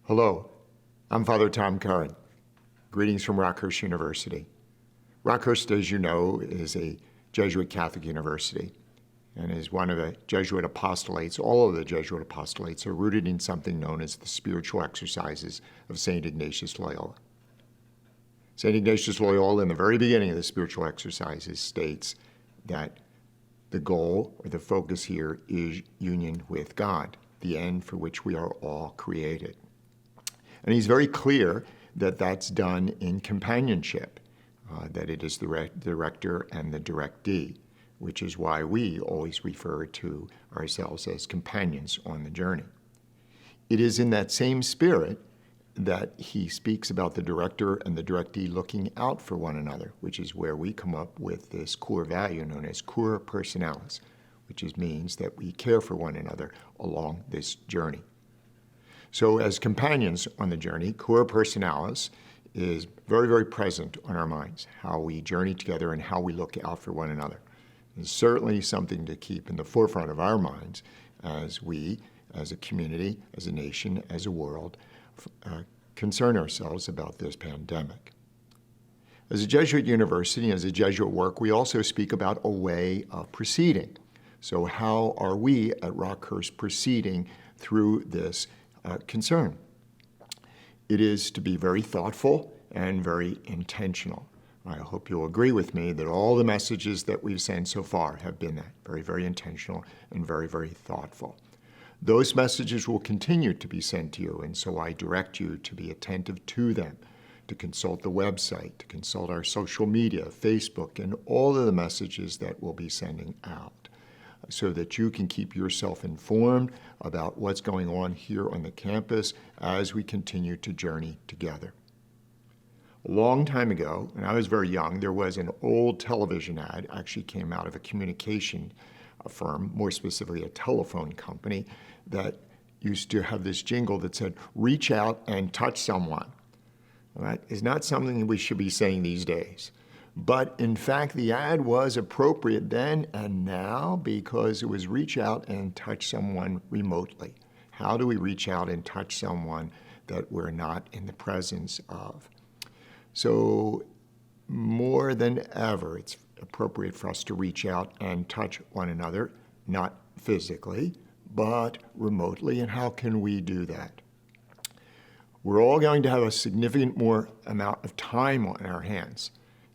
Hello, I'm Father Tom Curran. Greetings from Rockhurst University. Rockhurst, as you know, is a Jesuit Catholic university and is one of the Jesuit apostolates. All of the Jesuit apostolates are rooted in something known as the spiritual exercises of St. Ignatius Loyola. St. Ignatius Loyola, in the very beginning of the spiritual exercises, states that the goal or the focus here is union with God, the end for which we are all created. And he's very clear that that's done in companionship, that it is the director and the directee, which is why we always refer to ourselves as companions on the journey. It is in that same spirit that he speaks about the director and the directee looking out for one another, which is where we come up with this core value known as cura personalis, which means that we care for one another along this journey. So as companions on the journey, cura personalis is very, very present on our minds, how we journey together and how we look out for one another. It's certainly something to keep in the forefront of our minds as we, as a community, as a nation, as a world, concern ourselves about this pandemic. As a Jesuit university, as a Jesuit work, we also speak about a way of proceeding. So how are we at Rockhurst proceeding through this concern? It is to be very thoughtful and very intentional. I hope you'll agree with me that all the messages that we've sent so far have been that, very, very intentional and very, very thoughtful. Those messages will continue to be sent to you, and so I direct you to be attentive to them, to consult the website, to consult our social media, Facebook, and all of the messages that we'll be sending out, so that you can keep yourself informed about what's going on here on the campus as we continue to journey together. A long time ago, when I was very young, there was an old television ad, actually came out of a communication firm, more specifically a telephone company, that used to have this jingle that said, "Reach out and touch someone." Well, that is not something we should be saying these days. But in fact, the ad was appropriate then and now because it was reach out and touch someone remotely. How do we reach out and touch someone that we're not in the presence of? So more than ever, it's appropriate for us to reach out and touch one another, not physically, but remotely. And how can we do that? We're all going to have a significant more amount of time on our hands.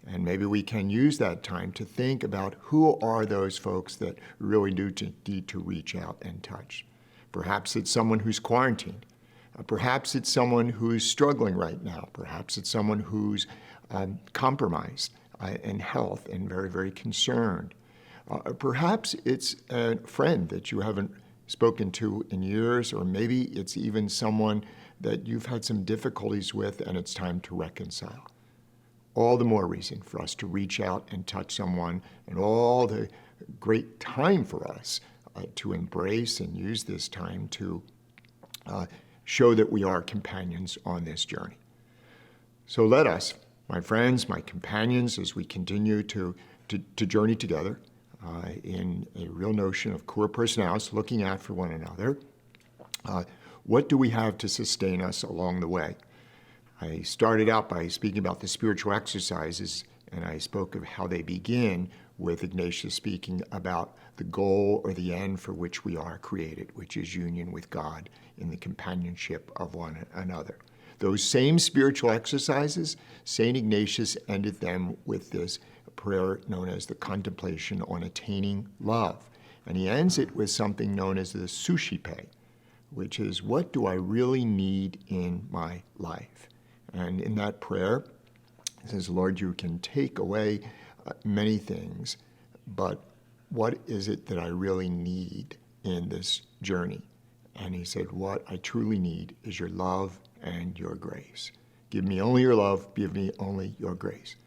And maybe we can use that time to think about who are those folks that really do need to reach out and touch. Perhaps it's someone who's quarantined. Perhaps it's someone who's struggling right now. Perhaps it's someone who's compromised in health and very, very concerned. Perhaps it's a friend that you haven't spoken to in years, or maybe it's even someone that you've had some difficulties with and it's time to reconcile. All the more reason for us to reach out and touch someone, and all the great time for us to embrace and use this time to show that we are companions on this journey. So let us, my friends, my companions, as we continue to journey together in a real notion of cura personalis, looking out for one another, what do we have to sustain us along the way? I started out by speaking about the spiritual exercises, and I spoke of how they begin with Ignatius speaking about the goal or the end for which we are created, which is union with God in the companionship of one another. Those same spiritual exercises, St. Ignatius ended them with this prayer known as the contemplation on attaining love. And he ends it with something known as the suscipe, which is, what do I really need in my life? And in that prayer, it says, Lord, you can take away many things, but what is it that I really need in this journey? And he said, what I truly need is your love and your grace. Give me only your love, give me only your grace.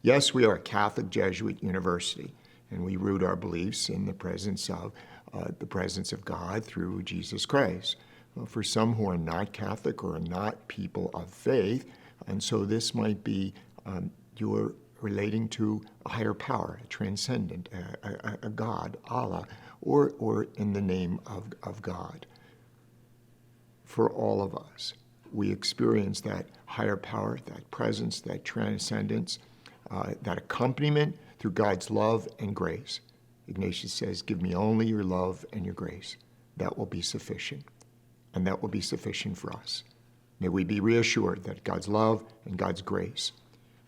Yes, we are a Catholic Jesuit university, and we root our beliefs in the presence of God through Jesus Christ. Well, for some who are not Catholic or are not people of faith, and so this might be you're relating to a higher power, a transcendent, a God, Allah, or in the name of God. For all of us, we experience that higher power, that presence, that transcendence, that accompaniment through God's love and grace. Ignatius says, give me only your love and your grace. That will be sufficient, and that will be sufficient for us. May we be reassured that God's love and God's grace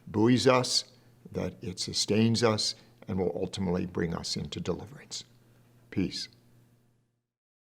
buoys us, that it sustains us, and will ultimately bring us into deliverance. Peace.